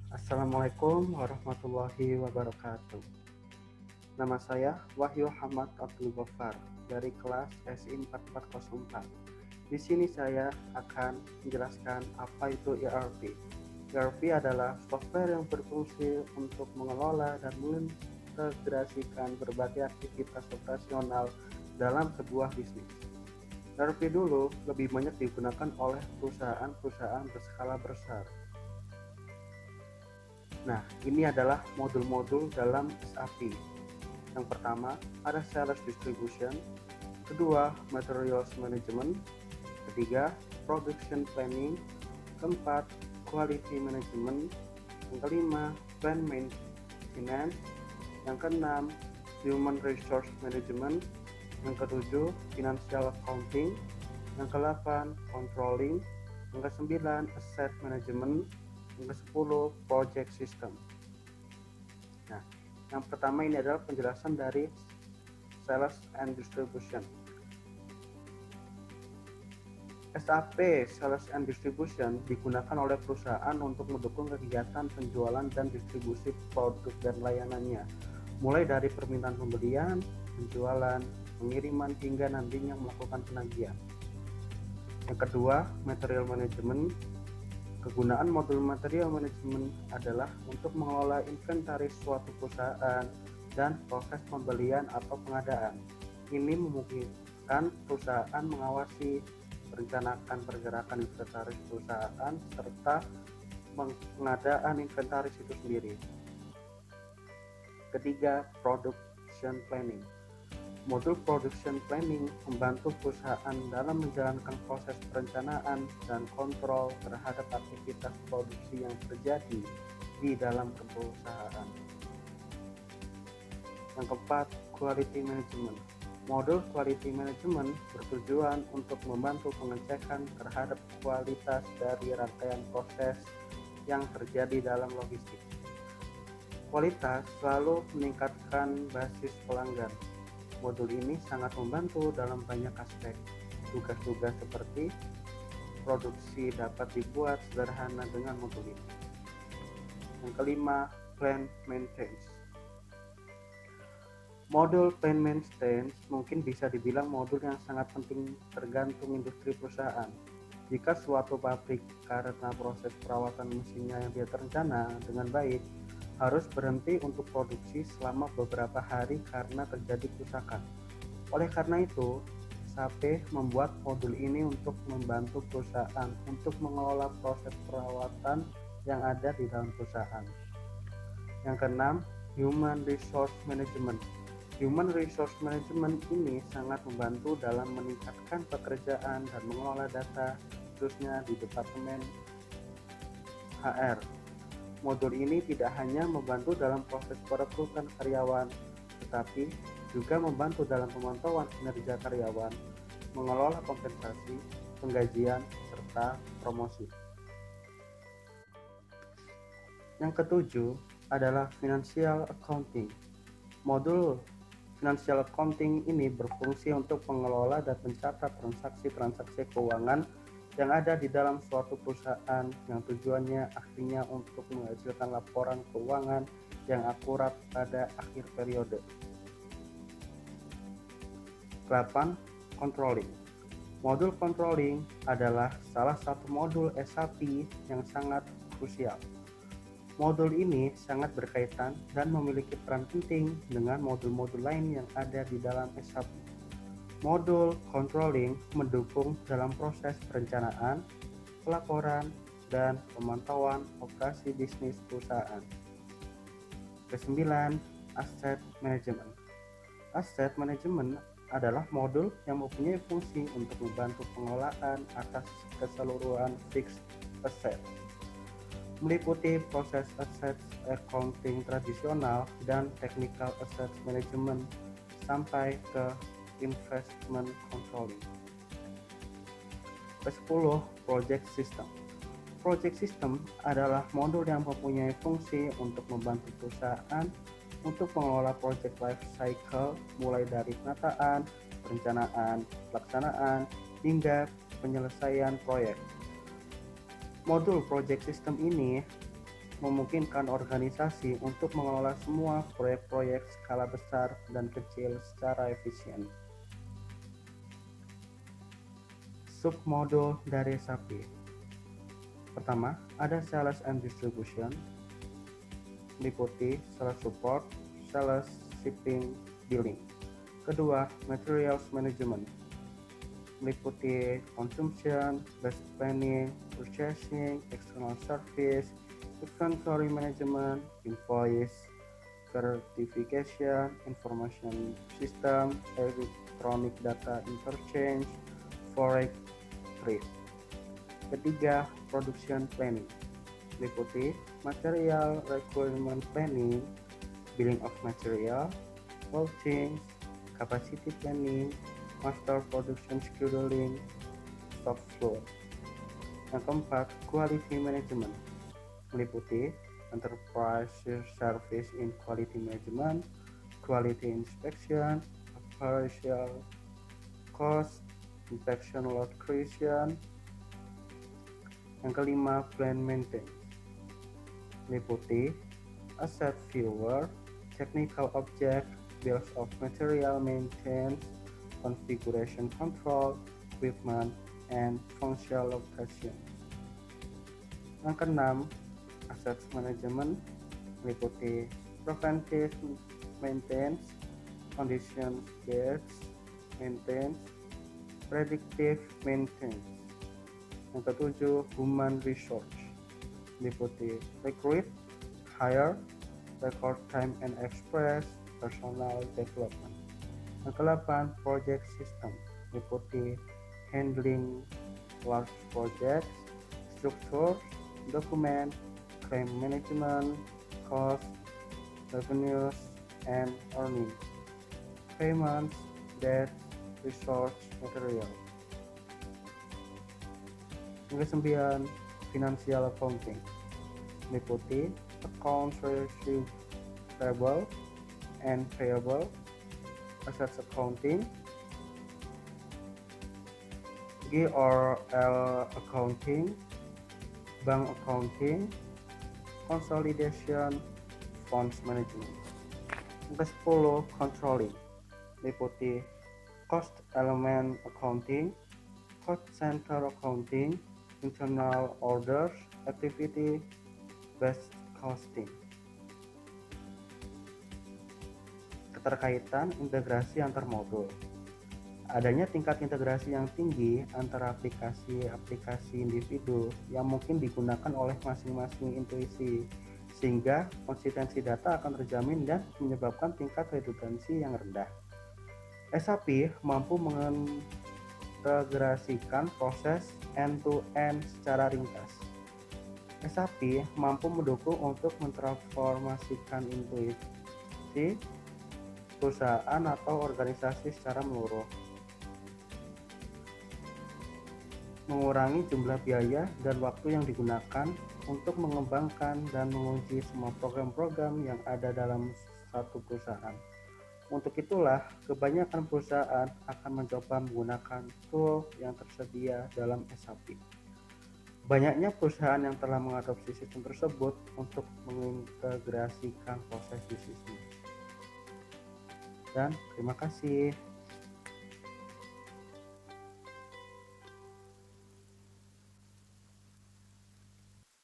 Assalamualaikum warahmatullahi wabarakatuh. Nama saya Wahyu Hamad Abdul Ghaffar dari kelas SI 4404. Di sini saya akan menjelaskan apa itu ERP. ERP adalah software yang berfungsi untuk mengelola dan mengintegrasikan berbagai aktivitas operasional dalam sebuah bisnis. ERP dulu lebih banyak digunakan oleh perusahaan-perusahaan berskala besar. Nah, ini adalah modul-modul dalam SAP. Yang pertama, ada sales distribution. Kedua, materials management. Ketiga, production planning. Keempat, quality management. Yang kelima, plant maintenance. Yang keenam, human resource management. Yang ketujuh, financial accounting. Yang kedelapan, controlling. Yang kesembilan, asset management. Yang ke-10, project system. Nah, yang pertama ini adalah penjelasan dari sales and distribution. SAP Sales and Distribution digunakan oleh perusahaan untuk mendukung kegiatan penjualan dan distribusi produk dan layanannya, mulai dari permintaan pembelian, penjualan, pengiriman hingga nantinya melakukan penagihan. Yang kedua, material management. Kegunaan modul material management adalah untuk mengelola inventaris suatu perusahaan dan proses pembelian atau pengadaan. Ini memungkinkan perusahaan mengawasi, merencanakan pergerakan inventaris perusahaan, serta pengadaan inventaris itu sendiri. Ketiga, production planning. Modul production planning membantu perusahaan dalam menjalankan proses perencanaan dan kontrol terhadap aktivitas produksi yang terjadi di dalam perusahaan. Yang keempat, quality management. Modul quality management bertujuan untuk membantu pengecekan terhadap kualitas dari rangkaian proses yang terjadi dalam logistik. Kualitas selalu meningkatkan basis pelanggan. Modul ini sangat membantu dalam banyak aspek. Tugas-tugas seperti produksi dapat dibuat sederhana dengan modul ini. Yang kelima, plant maintenance. Modul plant maintenance mungkin bisa dibilang modul yang sangat penting tergantung industri perusahaan. Jika suatu pabrik karena proses perawatan mesinnya yang tidak terencana dengan baik, harus berhenti untuk produksi selama beberapa hari karena terjadi kerusakan. Oleh karena itu, SAP membuat modul ini untuk membantu perusahaan untuk mengelola proses perawatan yang ada di dalam perusahaan. Yang keenam, human resource management. Human resource management ini sangat membantu dalam meningkatkan pekerjaan dan mengelola data, khususnya di Departemen HR. Modul ini tidak hanya membantu dalam proses perekrutan karyawan, tetapi juga membantu dalam pemantauan kinerja karyawan, mengelola kompensasi, penggajian, serta promosi. Yang ketujuh adalah financial accounting. Modul financial accounting ini berfungsi untuk mengelola dan mencatat transaksi-transaksi keuangan yang ada di dalam suatu perusahaan yang tujuannya artinya untuk menghasilkan laporan keuangan yang akurat pada akhir periode. 8. Controlling. Modul controlling adalah salah satu modul SAP yang sangat krusial. Modul ini sangat berkaitan dan memiliki peran penting dengan modul-modul lain yang ada di dalam SAP. Modul controlling mendukung dalam proses perencanaan, pelaporan, dan pemantauan operasi bisnis perusahaan. Kesembilan, asset management. Asset management adalah modul yang mempunyai fungsi untuk membantu pengelolaan atas keseluruhan fixed asset, meliputi proses asset accounting tradisional dan technical asset management sampai ke investment controlling. Ke-10, project system. Project system adalah modul yang mempunyai fungsi untuk membantu perusahaan untuk mengelola project life cycle mulai dari penataan, perencanaan, pelaksanaan, hingga penyelesaian proyek. Modul project system ini memungkinkan organisasi untuk mengelola semua proyek-proyek skala besar dan kecil secara efisien. Submodul dari SAP. Pertama, ada sales and distribution, meliputi sales support, sales, shipping, billing. Kedua, materials management, meliputi consumption, best planning, purchasing, external service, inventory management, invoice, certification, information system, electronic data interchange, forex trade. Ketiga, production planning, meliputi material requirement planning, billing of material, costing, capacity planning, master production scheduling, stock flow. Yang keempat, quality management, meliputi enterprise service in quality management, quality inspection, operational cost, inspection load creation. Yang kelima, plant maintenance, meliputi asset viewer, technical object, bills of material maintenance, configuration control, equipment, and functional location. Yang keenam, asset management, meliputi preventive maintenance, condition based maintenance, predictive maintenance. Yang ketujuh, human resource, meliputi recruit, hire, record time and express, personal development. Yang kedelapan, project system, meliputi handling large projects, structure, document, claim management, cost, revenues, and earnings, payments, debt, resource, material. Yang kesembilan, financial accounting, meliputi accounts receivable and payable, assets accounting, GRL accounting, bank accounting, consolidation, funds management. Yang ke-10, controlling, meliputi cost element accounting, cost center accounting, internal orders, activity based costing. Keterkaitan integrasi antar modul. Adanya tingkat integrasi yang tinggi antara aplikasi-aplikasi individu yang mungkin digunakan oleh masing-masing intuisi, sehingga konsistensi data akan terjamin dan menyebabkan tingkat redundansi yang rendah. SAP mampu mengintegrasikan proses end-to-end secara ringkas. SAP mampu mendukung untuk mentransformasikan intuisi perusahaan atau organisasi secara menyeluruh, mengurangi jumlah biaya dan waktu yang digunakan untuk mengembangkan dan menguji semua program-program yang ada dalam satu perusahaan. Untuk itulah, kebanyakan perusahaan akan mencoba menggunakan tool yang tersedia dalam SAP. Banyaknya perusahaan yang telah mengadopsi sistem tersebut untuk mengintegrasikan proses bisnisnya. Dan terima kasih.